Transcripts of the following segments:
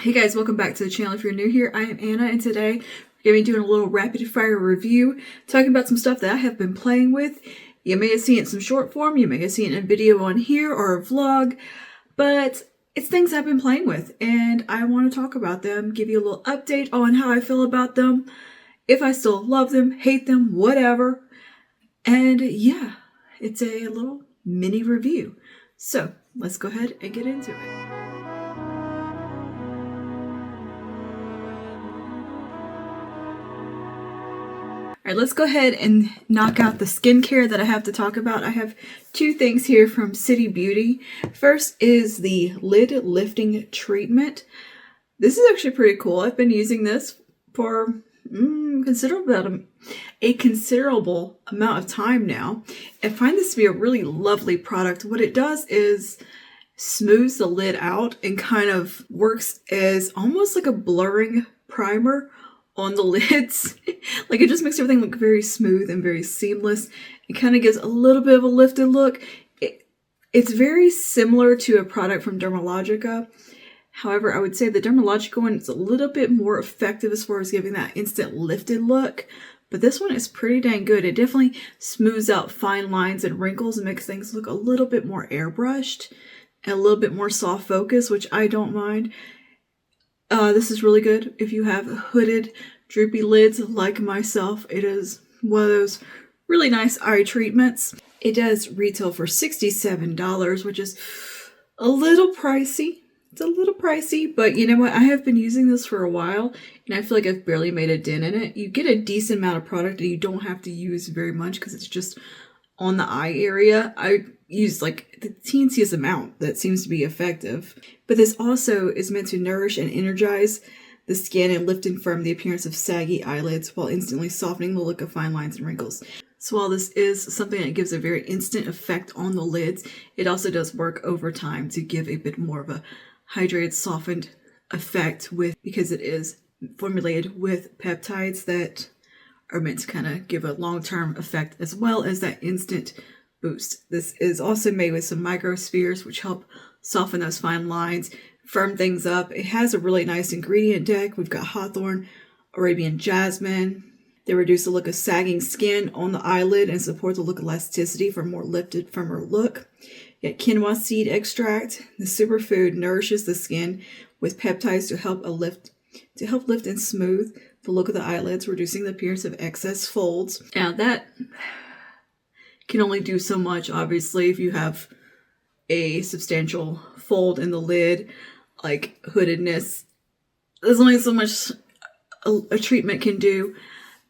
Hey guys, welcome back to the channel. If you're new here, I am Anna, and today we're going to be doing a little rapid fire review, talking about some stuff that I have been playing with. You may have seen it in some short form, you may have seen it in a video on here or a vlog, but it's things I've been playing with, and I want to talk about them, give you a little update on how I feel about them, if I still love them, hate them, whatever. And yeah, it's a little mini review. So let's go ahead and get into it. All right, let's go ahead and knock out the skincare that I have to talk about. I have two things here from City Beauty. First is the lid lifting treatment. This is actually pretty cool. I've been using this for a considerable amount of time now. I find this to be a really lovely product. What it does is smooths the lid out and kind of works as almost like a blurring primer on the lids. Like, it just makes everything look very smooth and very seamless. It kind of gives a little bit of a lifted look. It's very similar to a product from Dermalogica. However, I would say the Dermalogica one is a little bit more effective as far as giving that instant lifted look. But this one is pretty dang good. It definitely smooths out fine lines and wrinkles and makes things look a little bit more airbrushed and a little bit more soft focus, which I don't mind. This is really good if you have hooded, droopy lids like myself. It is one of those really nice eye treatments. It does retail for $67, which is a little pricey. It's a little pricey, but you know what? I have been using this for a while, and I feel like I've barely made a dent in it. You get a decent amount of product, and you don't have to use very much because it's just on the eye area. I use like the teensiest amount that seems to be effective. But this also is meant to nourish and energize the skin and lift and firm the appearance of saggy eyelids while instantly softening the look of fine lines and wrinkles. So while this is something that gives a very instant effect on the lids, it also does work over time to give a bit more of a hydrated, softened effect because it is formulated with peptides that are meant to kind of give a long-term effect as well as that instant boost. This is also made with some microspheres, which help soften those fine lines, firm things up. It has a really nice ingredient deck. We've got hawthorn, Arabian jasmine. They reduce the look of sagging skin on the eyelid and support the look elasticity for a more lifted, firmer look. You got quinoa seed extract. The superfood nourishes the skin with peptides to help lift and smooth the look of the eyelids, reducing the appearance of excess folds. Now that can only do so much, obviously, if you have a substantial fold in the lid, like hoodedness. There's only so much a treatment can do,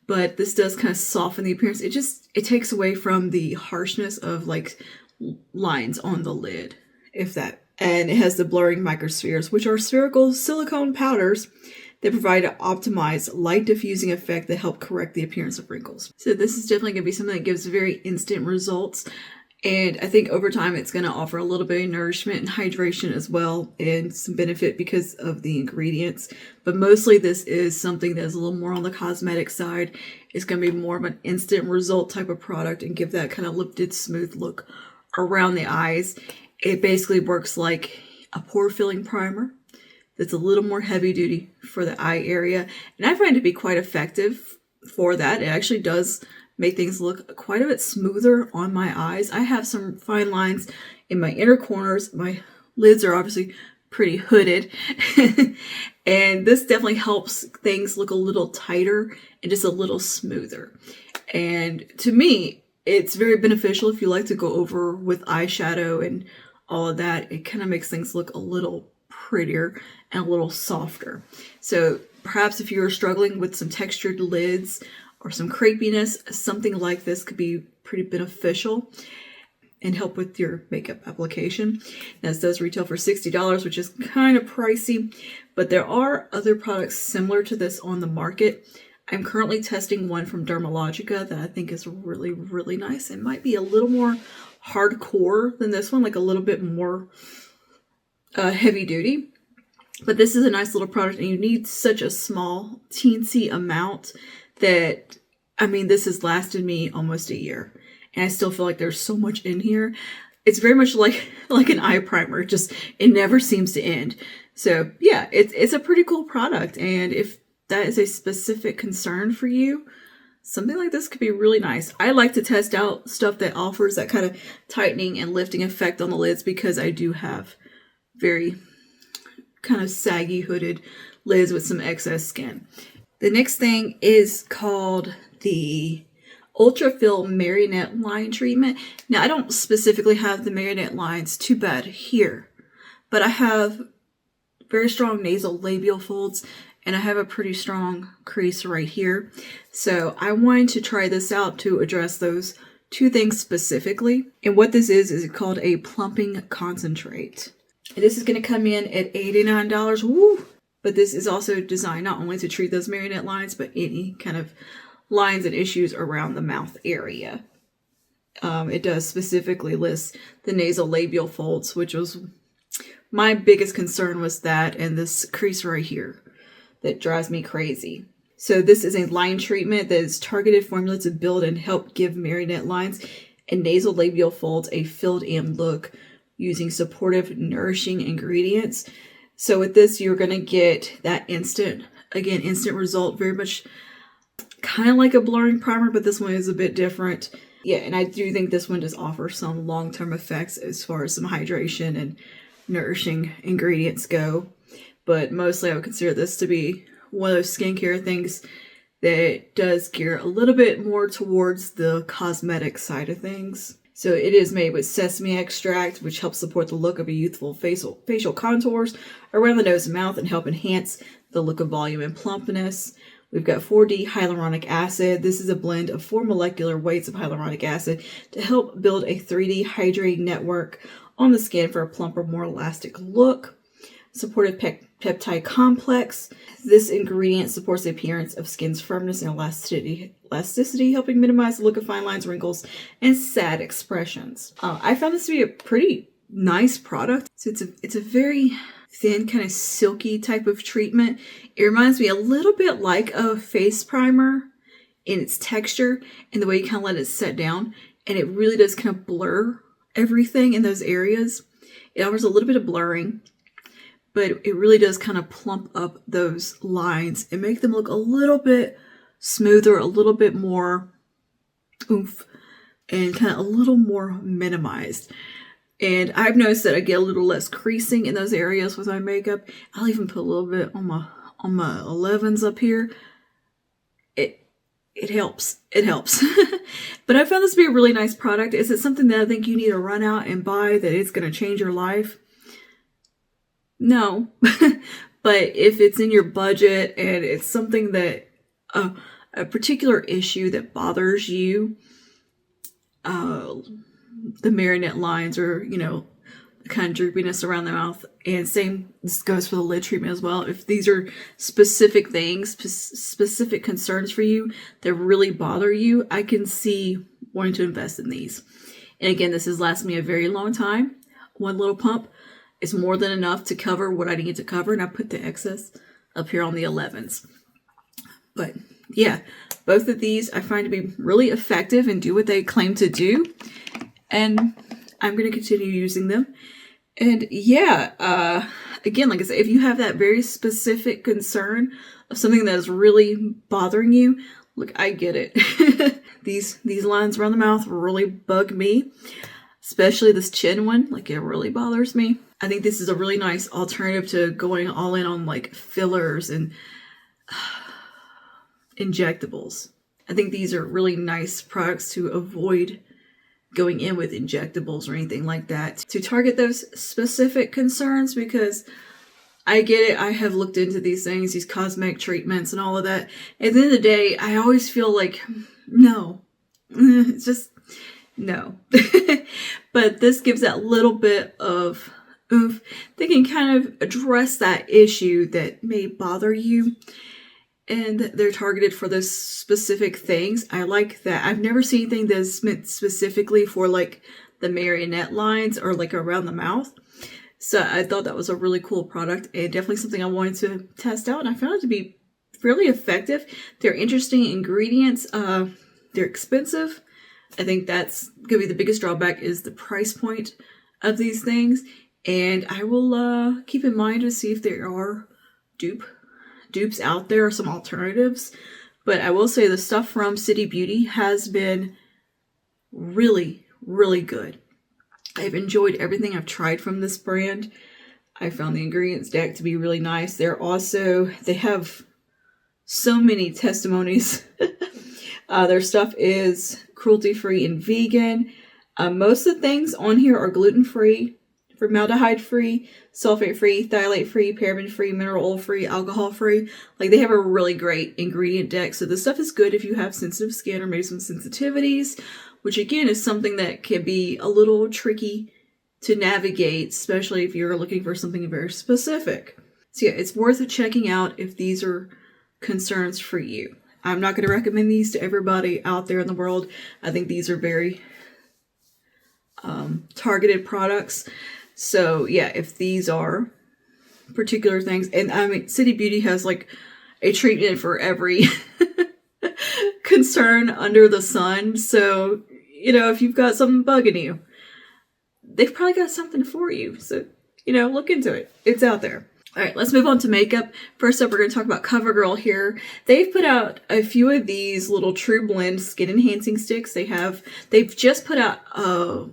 but this does kind of soften the appearance. It takes away from the harshness of like lines on the lid, and it has the blurring microspheres, which are spherical silicone powders that provide an optimized light diffusing effect that help correct the appearance of wrinkles. So this is definitely going to be something that gives very instant results. And I think over time it's going to offer a little bit of nourishment and hydration as well, and some benefit because of the ingredients. But mostly this is something that's a little more on the cosmetic side. It's going to be more of an instant result type of product and give that kind of lifted, smooth look around the eyes. It basically works like a pore filling primer that's a little more heavy duty for the eye area. And I find it to be quite effective for that. It actually does make things look quite a bit smoother on my eyes. I have some fine lines in my inner corners. My lids are obviously pretty hooded. And this definitely helps things look a little tighter and just a little smoother. And to me, it's very beneficial if you like to go over with eyeshadow and all of that. It kind of makes things look a little prettier and a little softer. So perhaps if you're struggling with some textured lids or some crepiness, something like this could be pretty beneficial and help with your makeup application. Now, this does retail for $60, which is kind of pricey, but there are other products similar to this on the market. I'm currently testing one from Dermalogica that I think is really, really nice. It might be a little more hardcore than this one, like a little bit more heavy duty. But this is a nice little product, and you need such a small, teensy amount that, I mean, this has lasted me almost a year. And I still feel like there's so much in here. It's very much like an eye primer. It never seems to end. So yeah, it's a pretty cool product. And if that is a specific concern for you, something like this could be really nice. I like to test out stuff that offers that kind of tightening and lifting effect on the lids because I do have very kind of saggy hooded lids with some excess skin. The next thing is called the Ultra Fill Marionette Line Treatment. Now, I don't specifically have the Marionette lines too bad here, but I have very strong nasal labial folds and I have a pretty strong crease right here. So I wanted to try this out to address those two things specifically. And what this is called a plumping concentrate. And this is going to come in at $89. Woo! But this is also designed not only to treat those marionette lines, but any kind of lines and issues around the mouth area. It does specifically list the nasal labial folds, which was my biggest concern, was that and this crease right here that drives me crazy. So this is a line treatment that is targeted formula to build and help give marionette lines and nasal labial folds a filled in look using supportive, nourishing ingredients. So with this, you're going to get that instant result, very much kind of like a blurring primer, but this one is a bit different. Yeah, and I do think this one does offer some long-term effects as far as some hydration and nourishing ingredients go. But mostly I would consider this to be one of those skincare things that does gear a little bit more towards the cosmetic side of things. So it is made with sesame extract, which helps support the look of a youthful facial contours around the nose and mouth and help enhance the look of volume and plumpness. We've got 4D hyaluronic acid. This is a blend of 4 molecular weights of hyaluronic acid to help build a 3D hydrating network on the skin for a plumper, more elastic look. Supportive peptide complex. This ingredient supports the appearance of skin's firmness and elasticity, helping minimize the look of fine lines, wrinkles, and sad expressions. I found this to be a pretty nice product. So it's a very thin, kind of silky type of treatment. It reminds me a little bit like a face primer in its texture and the way you kind of let it set down. And it really does kind of blur everything in those areas. It offers a little bit of blurring, but it really does kind of plump up those lines and make them look a little bit smoother, a little bit more oomph, and kind of a little more minimized. And I've noticed that I get a little less creasing in those areas with my makeup. I'll even put a little bit on my 11s up here. It helps. It helps. But I found this to be a really nice product. Is it something that I think you need to run out and buy, that it's going to change your life? No. But if it's in your budget and it's something that a particular issue that bothers you, the marionette lines, or the kind of droopiness around the mouth, and this goes for the lid treatment as well. If these are specific things, specific concerns for you that really bother you, I can see wanting to invest in these. And again, this has lasted me a very long time. One little pump is more than enough to cover what I need to cover, and I put the excess up here on the 11s. But yeah, both of these I find to be really effective and do what they claim to do, and I'm going to continue using them. And yeah, again, like I said, if you have that very specific concern of something that is really bothering you, look, I get it. These lines around the mouth really bug me, especially this chin one. Like, it really bothers me. I think this is a really nice alternative to going all in on like fillers and injectables. I think these are really nice products to avoid going in with injectables or anything like that, to target those specific concerns, because I get it. I have looked into these things, these cosmetic treatments and all of that. At the end of the day, I always feel like, no, it's just no. But this gives that little bit of oomph. They can kind of address that issue that may bother you, and they're targeted for those specific things. I like that. I've never seen anything that's meant specifically for like the marionette lines or like around the mouth. So I thought that was a really cool product, and definitely something I wanted to test out. And I found it to be fairly effective. They're interesting ingredients. They're expensive. I think that's going to be the biggest drawback, is the price point of these things. And I will keep in mind to see if there are dupes out there, or some alternatives. But I will say the stuff from City Beauty has been really, really good. I've enjoyed everything I've tried from this brand. I found the ingredients deck to be really nice. They have so many testimonies. Their stuff is cruelty-free and vegan. Most of the things on here are gluten-free, formaldehyde-free, sulfate-free, phthalate-free, paraben-free, mineral oil-free, alcohol-free. Like, they have a really great ingredient deck. So this stuff is good if you have sensitive skin or maybe some sensitivities, which again is something that can be a little tricky to navigate, especially if you're looking for something very specific. So yeah, it's worth checking out if these are concerns for you. I'm not going to recommend these to everybody out there in the world. I think these are very targeted products. So yeah, if these are particular things, and I mean, City Beauty has like a treatment for every concern under the sun. So, you know, if you've got something bugging you, they've probably got something for you. So, you know, look into it. It's out there. All right, let's move on to makeup. First up, we're going to talk about CoverGirl here. They've put out a few of these little True Blend skin enhancing sticks. They've just put out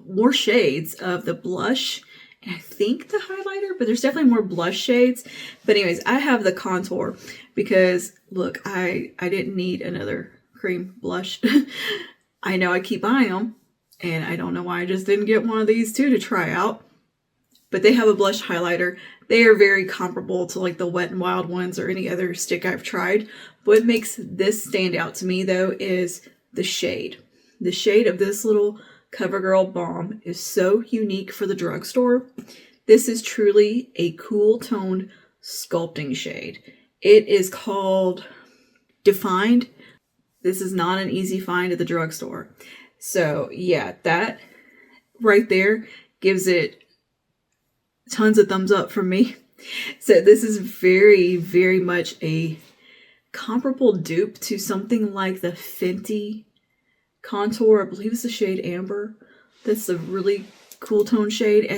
more shades of the blush and I think the highlighter, but there's definitely more blush shades. But anyways, I have the contour because look, I didn't need another cream blush. I know I keep buying them and I don't know why I just didn't get one of these too to try out. But they have a blush highlighter. They are very comparable to like the Wet n Wild ones or any other stick I've tried. What makes this stand out to me though is the shade. The shade of this little CoverGirl Balm is so unique for the drugstore. This is truly a cool toned sculpting shade. It is called Defined. This is not an easy find at the drugstore. So yeah, that right there gives it tons of thumbs up from me. So this is very, very much a comparable dupe to something like the Fenty contour. I believe it's the shade Amber. That's a really cool tone shade.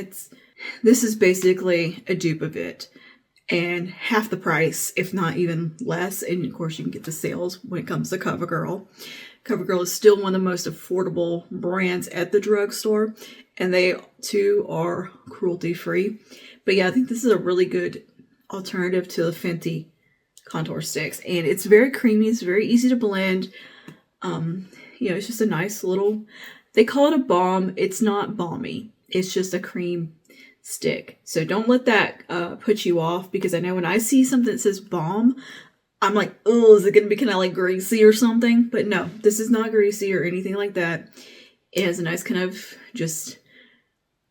This is basically a dupe of it and half the price, if not even less. And of course you can get the sales when it comes to CoverGirl. CoverGirl is still one of the most affordable brands at the drugstore, and they too are cruelty free. But yeah, I think this is a really good alternative to the Fenty contour sticks, and it's very creamy. It's very easy to blend. You know, it's just a nice little, they call it a balm. It's not balmy. It's just a cream stick. So don't let that put you off, because I know when I see something that says balm, I'm like, oh, is it going to be kind of like greasy or something? But no, this is not greasy or anything like that. It has a nice kind of just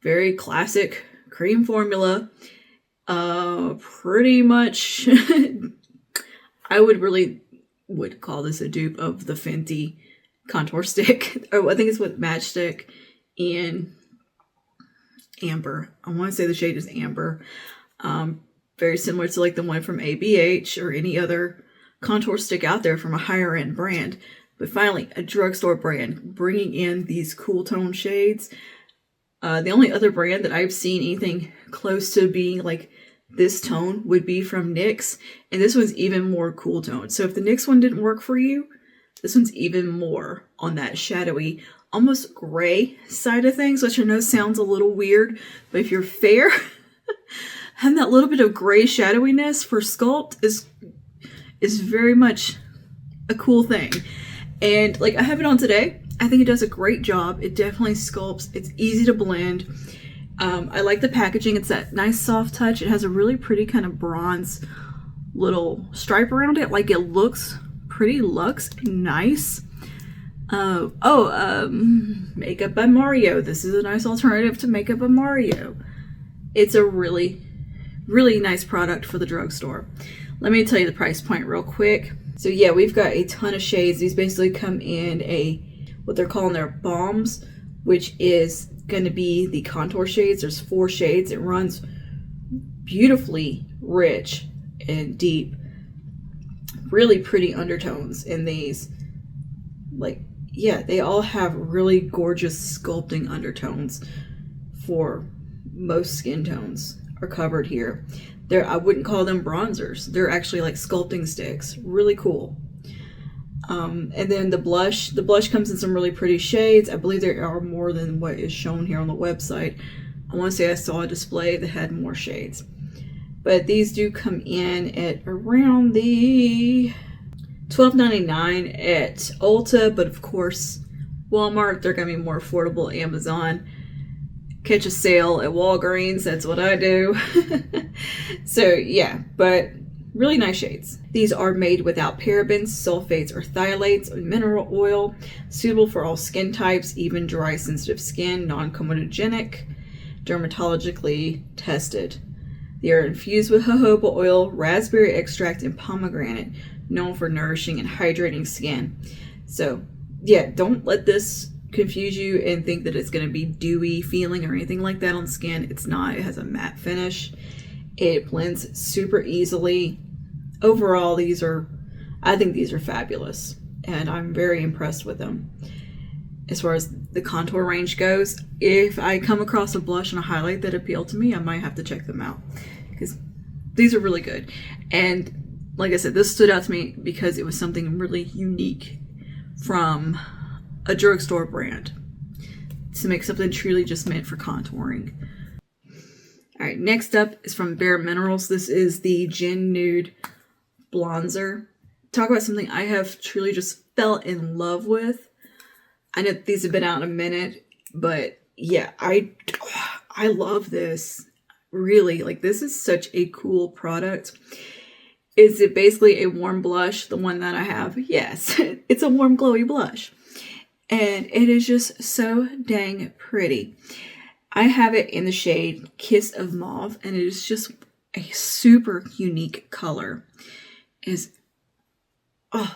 very classic cream formula. Pretty much, I would call this a dupe of the Fenty contour stick. Oh, I think it's with Matchstick and Amber. I want to say the shade is Amber. Very similar to like the one from ABH or any other contour stick out there from a higher end brand. But finally, a drugstore brand bringing in these cool tone shades. The only other brand that I've seen anything close to being like this tone would be from NYX. And this one's even more cool tone. So if the NYX one didn't work for you, this one's even more on that shadowy, almost gray side of things, which I know sounds a little weird. But if you're fair, having that little bit of gray shadowiness for sculpt is very much a cool thing. And like, I have it on today. I think it does a great job. It definitely sculpts. It's easy to blend. I like the packaging. It's that nice soft touch. It has a really pretty kind of bronze little stripe around it. Like, it looks pretty luxe and nice. Makeup by Mario. This is a nice alternative to Makeup by Mario. It's a really, really nice product for the drugstore. Let me tell you the price point real quick. So yeah, we've got a ton of shades. These basically come in what they're calling their balms, which is going to be the contour shades. There's 4 shades. It runs beautifully rich and deep. Really pretty undertones in these. Like, yeah, they all have really gorgeous sculpting undertones for most skin tones are covered here. I wouldn't call them bronzers. They're actually like sculpting sticks. Really cool. And then the blush comes in some really pretty shades. I believe there are more than what is shown here on the website. I want to say I saw a display that had more shades. But these do come in at around the $12.99 at Ulta, but of course Walmart, they're going to be more affordable. Amazon, catch a sale at Walgreens, that's what I do. So yeah, but really nice shades. These are made without parabens, sulfates, or phthalates, or mineral oil, suitable for all skin types, even dry, sensitive skin, non-comedogenic, dermatologically tested. They are infused with jojoba oil, raspberry extract, and pomegranate, known for nourishing and hydrating skin. So yeah, don't let this confuse you and think that it's going to be dewy feeling or anything like that on skin. It's not. It has a matte finish. It blends super easily. Overall, I think these are fabulous, and I'm very impressed with them. As far as the contour range goes, if I come across a blush and a highlight that appeal to me, I might have to check them out, because these are really good. And like I said, this stood out to me because it was something really unique from a drugstore brand to make something truly just meant for contouring. All right, next up is from bareMinerals. This is the Gen Nude Blonzer. Talk about something I have truly just fell in love with. I know these have been out in a minute, but yeah, I love this. Really, like, this is such a cool product. Is it basically a warm blush? The one that I have? Yes, it's a warm glowy blush. And it is just so dang pretty. I have it in the shade Kiss of Mauve, and it is just a super unique color. It is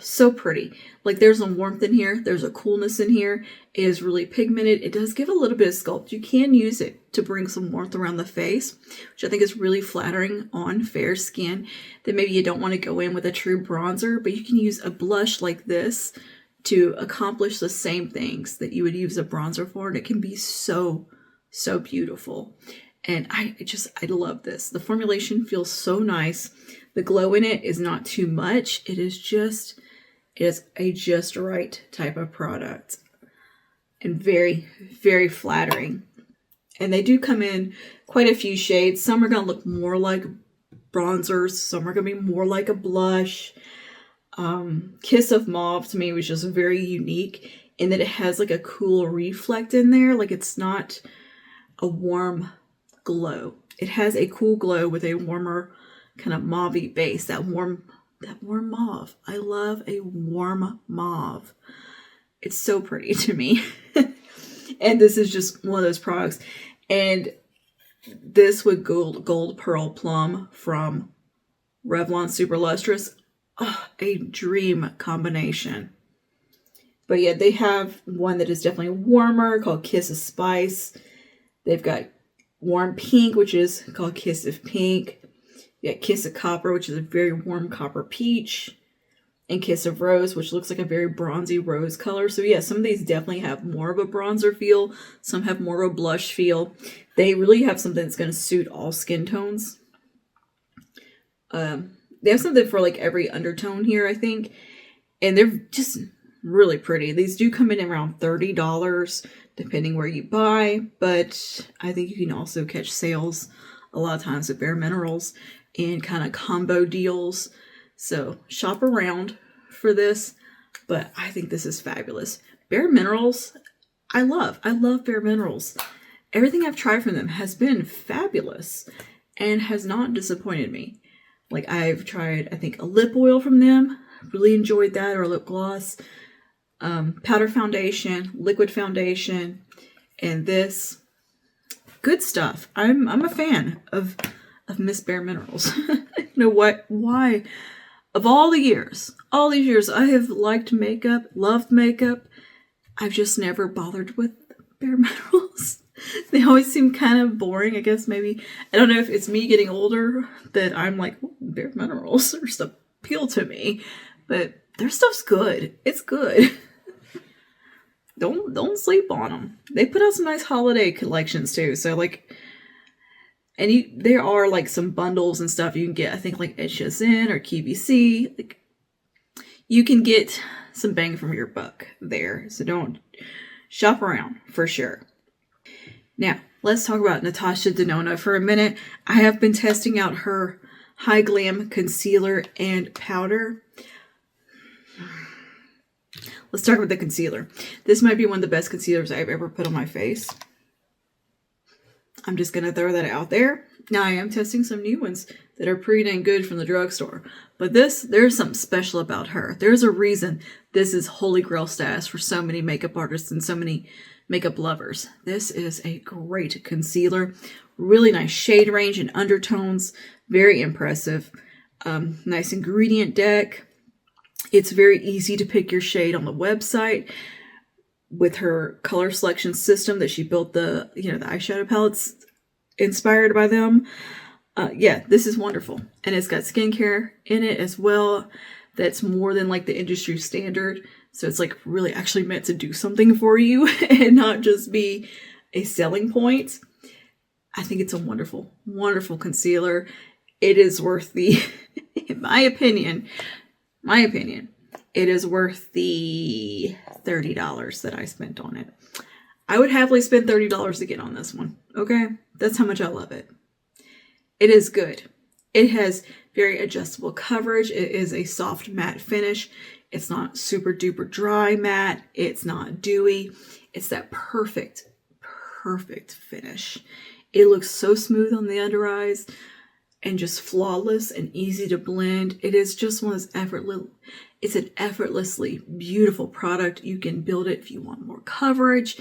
so pretty. Like, there's a warmth in here. There's a coolness in here. It is really pigmented. It does give a little bit of sculpt. You can use it to bring some warmth around the face, which I think is really flattering on fair skin that maybe you don't want to go in with a true bronzer, but you can use a blush like this to accomplish the same things that you would use a bronzer for, and it can be so beautiful. And I love this. The formulation feels so nice. The glow in it is not too much. It is a just right type of product, and very, very flattering. And they do come in quite a few shades. Some are going to look more like bronzers. Some are going to be more like a blush. Kiss of Mauve to me was just very unique in that it has like a cool reflect in there. Like, it's not a warm glow. It has a cool glow with a warmer kind of mauve-y base. That warm mauve. I love a warm mauve. It's so pretty to me. And this is just one of those products. And this with Gold Pearl Plum from Revlon Super Lustrous. A dream combination. But yeah, they have one that is definitely warmer called Kiss of Spice. They've got warm pink, which is called Kiss of Pink. You got Kiss of Copper, which is a very warm copper peach. And Kiss of Rose, which looks like a very bronzy rose color. So yeah, some of these definitely have more of a bronzer feel. Some have more of a blush feel. They really have something that's going to suit all skin tones. They have something for like every undertone here, I think. And they're just really pretty. These do come in around $30, depending where you buy. But I think you can also catch sales a lot of times at bareMinerals and kind of combo deals. So shop around for this. But I think this is fabulous. bareMinerals, I love bareMinerals. Everything I've tried from them has been fabulous and has not disappointed me. Like, I've tried, I think, a lip oil from them. Really enjoyed that, or a lip gloss. Powder foundation, liquid foundation, and this. Good stuff. I'm a fan of Miss bareMinerals. You know what? Why? Of all these years, I have liked makeup, loved makeup. I've just never bothered with bareMinerals. They always seem kind of boring. I guess maybe, I don't know if it's me getting older that I'm like, bareMinerals or stuff appeal to me, but their stuff's good. It's good. Don't sleep on them. They put out some nice holiday collections too. So like, And there are like some bundles and stuff you can get, I think like HSN or QVC. Like, you can get some bang from your buck there. So don't shop around for sure. Now, let's talk about Natasha Denona for a minute. I have been testing out her Hy-Glam Concealer and Powder. Let's start with the concealer. This might be one of the best concealers I've ever put on my face. I'm just going to throw that out there. Now, I am testing some new ones that are pretty dang good from the drugstore. But there's something special about her. There's a reason this is holy grail status for so many makeup artists and so many makeup lovers. This is a great concealer. Really nice shade range and undertones. Very impressive. Nice ingredient deck. It's very easy to pick your shade on the website with her color selection system that she built the eyeshadow palettes inspired by them. Yeah, this is wonderful. And it's got skincare in it as well. That's more than like the industry standard. So it's like really actually meant to do something for you and not just be a selling point. I think it's a wonderful, wonderful concealer. It is worth the, in my opinion, it is worth the $30 that I spent on it. I would happily spend $30 to get on this one. Okay? That's how much I love it. It is good. It has very adjustable coverage. It is a soft matte finish. It's not super duper dry matte. It's not dewy. It's that perfect finish. It looks so smooth on the under eyes and just flawless and easy to blend. It is just one of those it's an effortlessly beautiful product. You can build it if you want more coverage.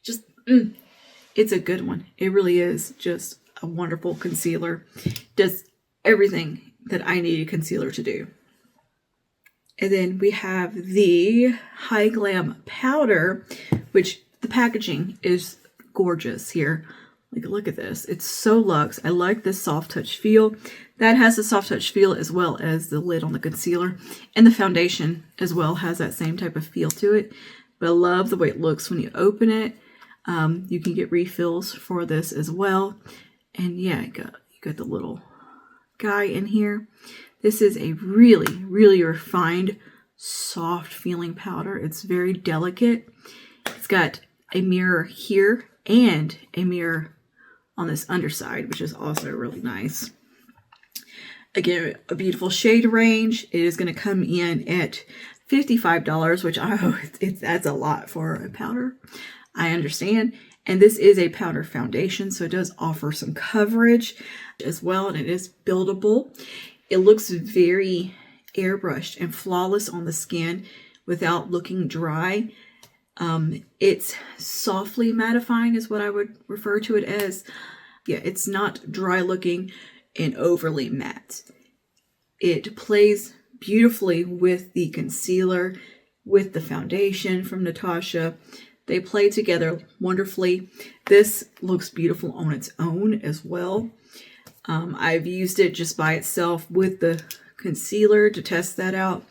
Just, it's a good one. It really is just a wonderful concealer. Does everything that I need a concealer to do. And then we have the Hy-Glam Powder, which the packaging is gorgeous here. Like, look at this. It's so luxe. I like this soft touch feel. That has a soft touch feel as well as the lid on the concealer. And the foundation as well has that same type of feel to it. But I love the way it looks when you open it. You can get refills for this as well. And yeah, you got the little guy in here. This is a really, really refined, soft feeling powder. It's very delicate. It's got a mirror here and a mirror on this underside, which is also really nice. Again, a beautiful shade range. It is going to come in at $55, which that's a lot for a powder. I understand. And this is a powder foundation, so it does offer some coverage as well, and it is buildable. It looks very airbrushed and flawless on the skin without looking dry. It's softly mattifying is what I would refer to it as. Yeah, it's not dry looking and overly matte. It plays beautifully with the concealer, with the foundation from Natasha. They play together wonderfully. This looks beautiful on its own as well. I've used it just by itself with the concealer to test that out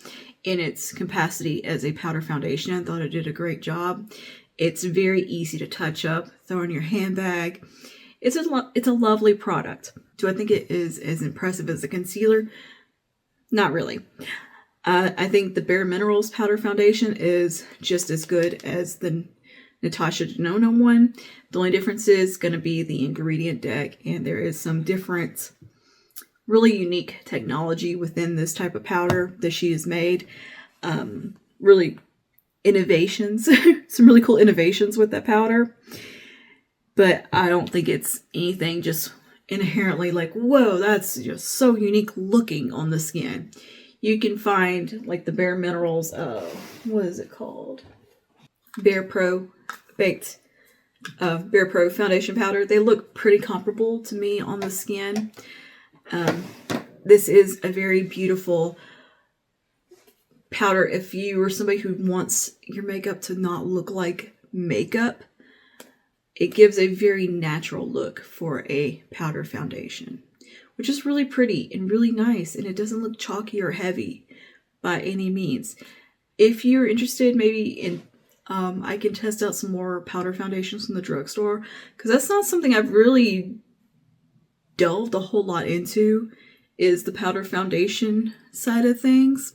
in its capacity as a powder foundation. I thought it did a great job. It's very easy to touch up, throw in your handbag. It's a lovely product. Do I think it is as impressive as the concealer? Not really. I think the bareMinerals powder foundation is just as good as the Natasha Denona one. The only difference is going to be the ingredient deck, and there is some different, really unique technology within this type of powder that she has made. Really innovations, some really cool innovations with that powder. But I don't think it's anything just inherently like, whoa, that's just so unique looking on the skin. You can find like the bareMinerals, what is it called? Bare Pro foundation powder. They look pretty comparable to me on the skin. This is a very beautiful powder if you are somebody who wants your makeup to not look like makeup. It gives a very natural look for a powder foundation, which is really pretty and really nice, and it doesn't look chalky or heavy by any means. If you're interested maybe in I can test out some more powder foundations from the drugstore, because that's not something I've really delved a whole lot into is the powder foundation side of things.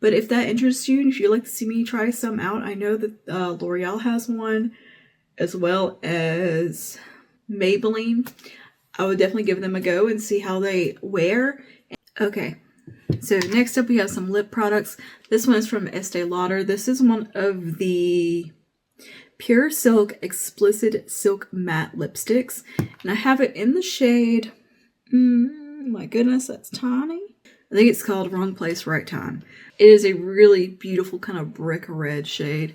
But if that interests you, and if you'd like to see me try some out, I know that L'Oreal has one, as well as Maybelline. I would definitely give them a go and see how they wear. Okay, so next up we have some lip products. This one is from Estee Lauder. This is one of the Pure Silk Explicit Silk Matte Lipsticks. And I have it in the shade, my goodness, that's tiny. I think it's called Wrong Place, Right Time. It is a really beautiful kind of brick red shade.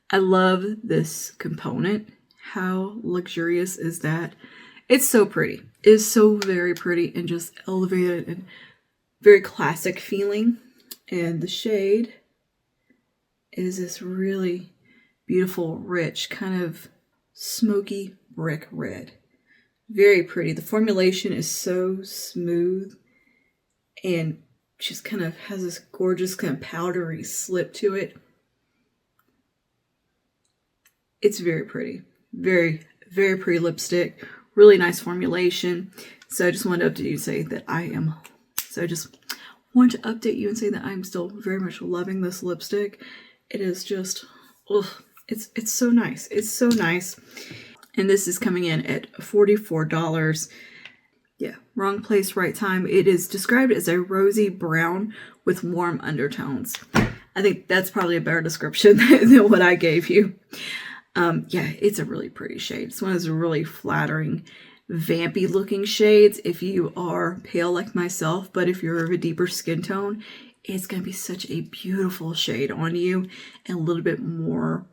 I love this component. How luxurious is that? It's so pretty. It is so very pretty and just elevated and very classic feeling. And the shade is this really beautiful, rich, kind of smoky brick red. Very pretty. The formulation is so smooth and just kind of has this gorgeous kind of powdery slip to it. It's very pretty. Very, very pretty lipstick. Really nice formulation. So I just wanted to update you and say that I just want to update you and say that I'm still very much loving this lipstick. It is just, it's so nice. It's so nice. And this is coming in at $44. Yeah, Wrong Place, Right Time. It is described as a rosy brown with warm undertones. I think that's probably a better description than what I gave you. Yeah, it's a really pretty shade. It's one of those really flattering, vampy looking shades if you are pale like myself, but if you're of a deeper skin tone, it's going to be such a beautiful shade on you and a little bit more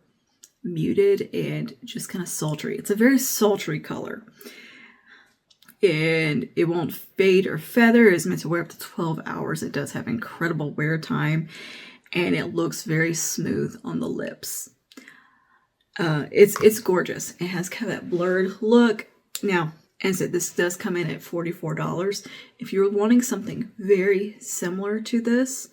muted and just kind of sultry. It's a very sultry color. And it won't fade or feather. It's meant to wear up to 12 hours. It does have incredible wear time and it looks very smooth on the lips. It's gorgeous. It has kind of that blurred look. Now, as I said, this does come in at $44. If you're wanting something very similar to this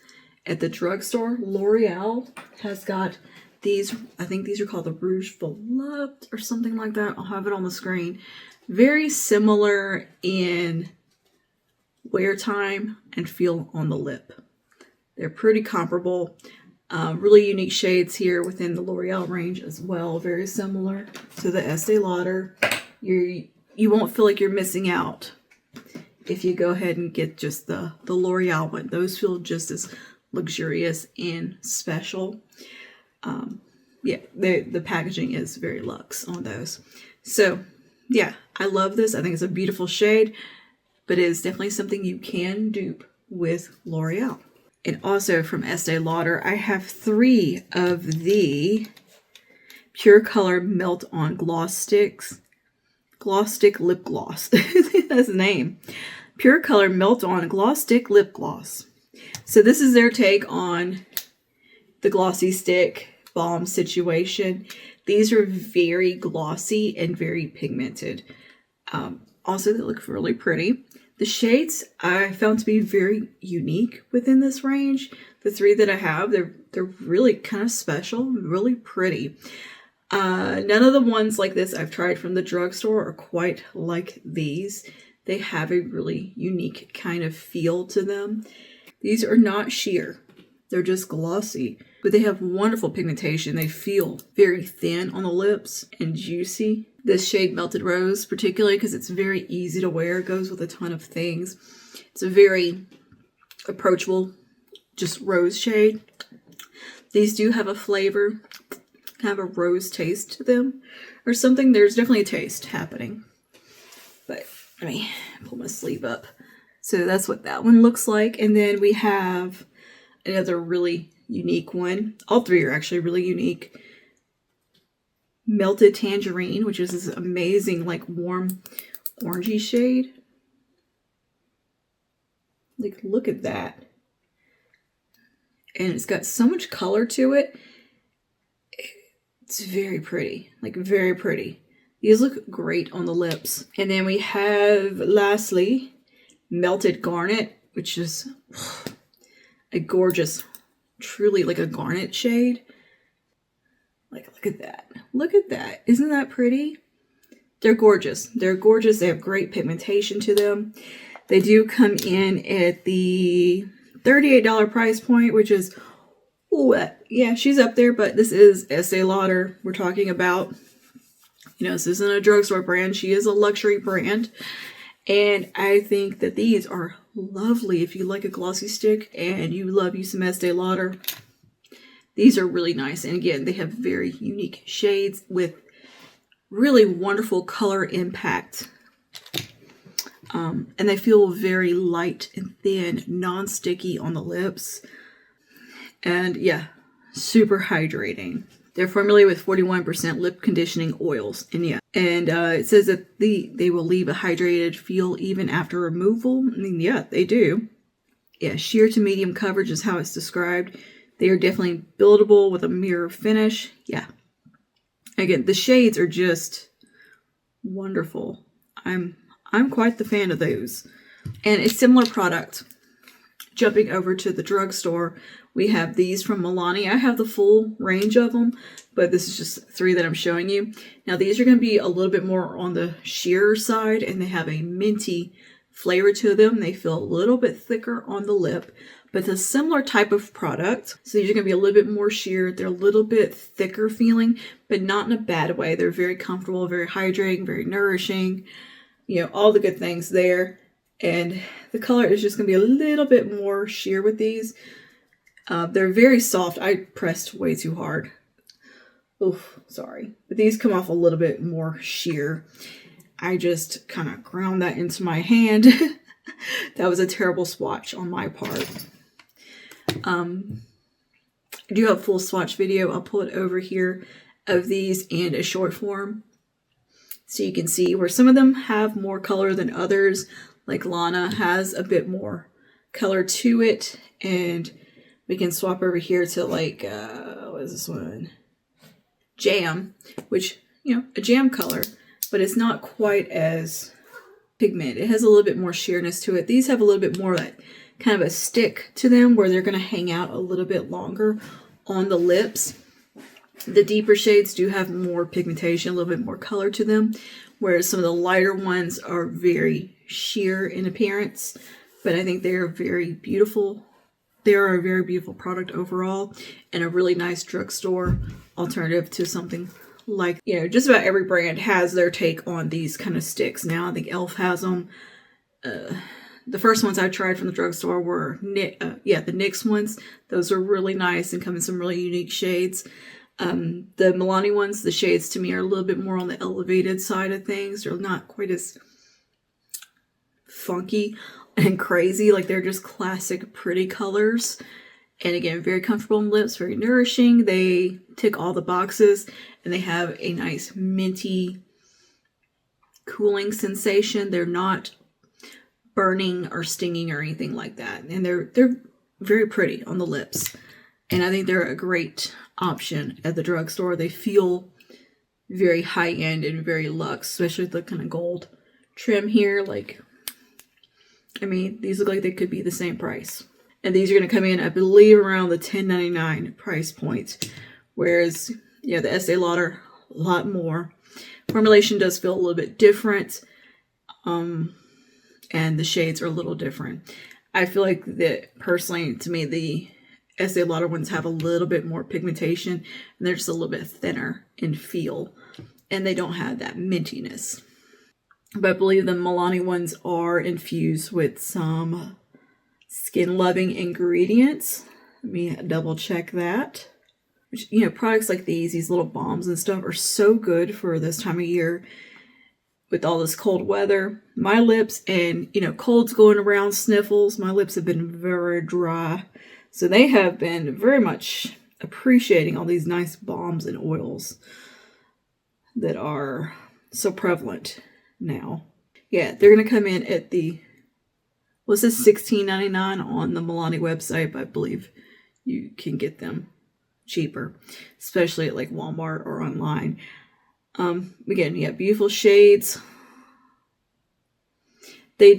at the drugstore, L'Oreal has got these. I think these are called the Rouge Volupte or something like that. I'll have it on the screen. Very similar in wear time and feel on the lip. They're pretty comparable. Really unique shades here within the L'Oreal range as well. Very similar to the Estee Lauder. You won't feel like you're missing out if you go ahead and get just the L'Oreal one. Those feel just as luxurious and special. Yeah, the packaging is very luxe on those. So yeah, I love this. I think it's a beautiful shade, but it is definitely something you can dupe with L'Oreal. And also from Estee Lauder, I have 3 of the Pure Color Melt On Gloss Sticks. Gloss Stick Lip Gloss. That's the name. Pure Color Melt On Gloss Stick Lip Gloss. So this is their take on the glossy stick balm situation. These are very glossy and very pigmented. Also, they look really pretty. The shades I found to be very unique within this range. The 3 that I have, they're really kind of special, really pretty. None of the ones like this I've tried from the drugstore are quite like these. They have a really unique kind of feel to them. These are not sheer. They're just glossy, but they have wonderful pigmentation. They feel very thin on the lips and juicy. This shade Melted Rose, particularly because it's very easy to wear. It goes with a ton of things. It's a very approachable, just rose shade. These do have a flavor, have a rose taste to them or something. There's definitely a taste happening. But let me pull my sleeve up. So that's what that one looks like. And then we have another really unique one. All 3 are actually really unique. Melted Tangerine, which is this amazing, like, warm orangey shade. Like, look at that. And it's got so much color to it. It's very pretty. Like, very pretty. These look great on the lips. And then we have, lastly, Melted Garnet, which is a gorgeous, truly like a garnet shade. Like, look at that. Look at that. Isn't that pretty? They're gorgeous. They're gorgeous. They have great pigmentation to them. They do come in at the $38 price point, which is, ooh, yeah, she's up there, but this is Estee Lauder we're talking about. You know, this isn't a drugstore brand. She is a luxury brand. And I think that these are lovely. If you like a glossy stick and you love you some Estee Lauder, these are really nice. And again, they have very unique shades with really wonderful color impact. And they feel very light and thin, non-sticky on the lips. And yeah, super hydrating. They're formulated with 41% lip conditioning oils. And yeah, and it says that they will leave a hydrated feel even after removal. I mean, yeah, they do. Yeah, sheer to medium coverage is how it's described. They are definitely buildable with a mirror finish. Yeah. Again, the shades are just wonderful. I'm quite the fan of those. And a similar product. Jumping over to the drugstore, we have these from Milani. I have the full range of them, but this is just 3 that I'm showing you. Now, these are going to be a little bit more on the sheer side, and they have a minty flavor to them. They feel a little bit thicker on the lip, but it's a similar type of product. So these are going to be a little bit more sheer. They're a little bit thicker feeling, but not in a bad way. They're very comfortable, very hydrating, very nourishing. You know, all the good things there. And the color is just going to be a little bit more sheer with these. They're very soft. I pressed way too hard. Oof, sorry. But these come off a little bit more sheer. I just kind of ground that into my hand. That was a terrible swatch on my part. I do have a full swatch video. I'll pull it over here of these and a short form. So you can see where some of them have more color than others. Like Lana has a bit more color to it. And we can swap over here to like, what is this one? Jam, which, you know, a jam color, but it's not quite as pigment. It has a little bit more sheerness to it. These have a little bit more of that kind of a stick to them where they're going to hang out a little bit longer on the lips. The deeper shades do have more pigmentation, a little bit more color to them, whereas some of the lighter ones are very sheer in appearance, but I think they are very beautiful. They are a very beautiful product overall and a really nice drugstore alternative to something like, you know, just about every brand has their take on these kind of sticks. Now, I think e.l.f. has them. The first ones I tried from the drugstore were, the NYX ones. Those are really nice and come in some really unique shades. The Milani ones, the shades to me are a little bit more on the elevated side of things. They're not quite as funky and crazy. Like, they're just classic pretty colors. And again, very comfortable on lips, very nourishing. They tick all the boxes and they have a nice minty cooling sensation. They're not burning or stinging or anything like that. And they're very pretty on the lips. And I think they're a great option at the drugstore. They feel very high-end and very luxe, especially with the kind of gold trim here. Like, I mean, these look like they could be the same price. And these are going to come in, I believe, around the $10.99 price point. Whereas, yeah, the Estee Lauder, a lot more. Formulation does feel a little bit different. And the shades are a little different. I feel like that, personally, to me, the Estee Lauder ones have a little bit more pigmentation. And they're just a little bit thinner in feel. And they don't have that mintiness. But I believe the Milani ones are infused with some skin-loving ingredients. Let me double check that. Which, you know, products like these little balms and stuff are so good for this time of year with all this cold weather. My lips and, you know, colds going around, sniffles, my lips have been very dry. So they have been very much appreciating all these nice balms and oils that are so prevalent now. Yeah, they're going to come in at the, what's this, $16.99 on the Milani website, but I believe you can get them cheaper, especially at like Walmart or online. Again, yeah, beautiful shades. They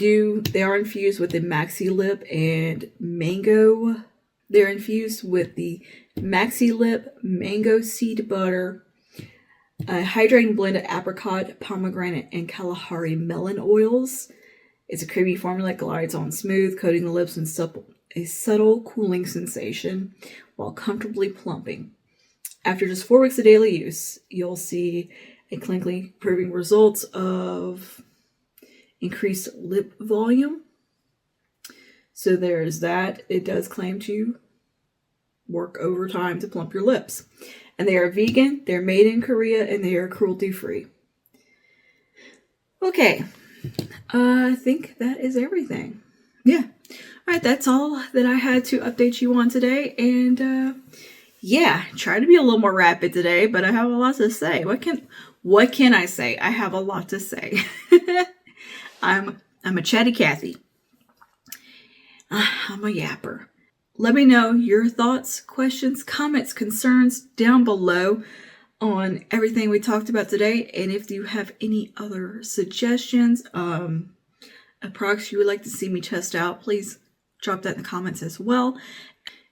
are infused with the Maxi Lip and Mango. They're infused with the Maxi Lip Mango Seed Butter. A hydrating blend of apricot, pomegranate, and Kalahari melon oils. It's a creamy formula that glides on smooth, coating the lips in a subtle cooling sensation while comfortably plumping. After just 4 weeks of daily use, you'll see a clinically proving results of increased lip volume. So there's that. It does claim to work overtime to plump your lips. And they are vegan, they're made in Korea, and they are cruelty-free. Okay, I think that is everything. Yeah. All right, that's all that I had to update you on today. And yeah, try to be a little more rapid today, but I have a lot to say. What can I say? I have a lot to say. I'm a chatty Cathy. I'm a yapper. Let me know your thoughts, questions, comments, concerns down below on everything we talked about today. And if you have any other suggestions, products you would like to see me test out, please drop that in the comments as well.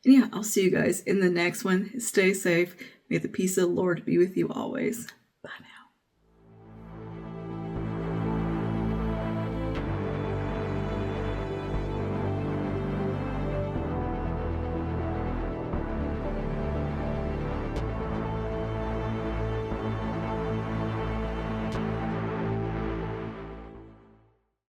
And yeah, I'll see you guys in the next one. Stay safe. May the peace of the Lord be with you always.